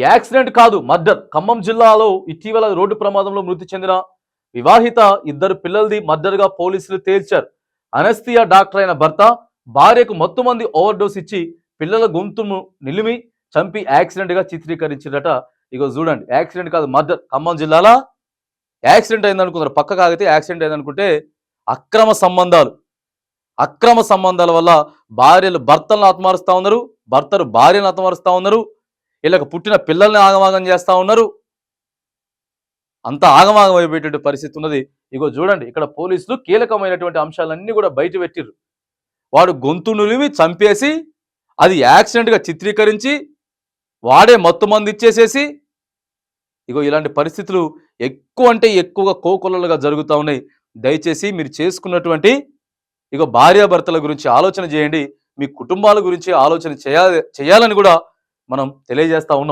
Accident కాదు murder. Khammam జిల్లాలో ఇటీవల రోడ్డు ప్రమాదంలో మృతి చెందిన వివాహిత ఇద్దరు పిల్లలది మర్డర్గా పోలీసులు తేల్చారు. అనస్థియా డాక్టర్ అయిన భర్త భార్యకు మత్తుమంది ఓవర్ డోస్ ఇచ్చి పిల్లల గొంతును నిలిమి చంపి యాక్సిడెంట్ గా చిత్రీకరించారట. ఇగో చూడండి, యాక్సిడెంట్ కాదు మర్డర్. ఖమ్మం జిల్లాలో యాక్సిడెంట్ అయిందనుకున్నారు, పక్క కాగితే యాక్సిడెంట్ అయిందనుకుంటే అక్రమ సంబంధాలు. అక్రమ సంబంధాల వల్ల భార్యలు భర్తలను ఆత్మహరిస్తా ఉన్నారు, భర్తలు భార్యను ఆత్మహరిస్తా ఉన్నారు, వీళ్ళకి పుట్టిన పిల్లల్ని ఆగమాగం చేస్తా ఉన్నారు. అంత ఆగమాగం అయిపోయేటువంటి పరిస్థితి ఉన్నది. ఇగో చూడండి, ఇక్కడ పోలీసులు కీలకమైనటువంటి అంశాలన్నీ కూడా బయట పెట్టిర్రు. వాడు గొంతు నులిమి చంపేసి అది యాక్సిడెంట్గా చిత్రీకరించి వాడే మత్తు మంది ఇచ్చేసేసి, ఇగో ఇలాంటి పరిస్థితులు ఎక్కువ అంటే ఎక్కువగా కోకొల్లలుగా జరుగుతూ ఉన్నాయి. దయచేసి మీరు చేసుకున్నటువంటి ఇగో భార్యాభర్తల గురించి ఆలోచన చేయండి, మీ కుటుంబాల గురించి ఆలోచన చేయాలని కూడా మనం తెలియజేస్తా ఉన్నాం.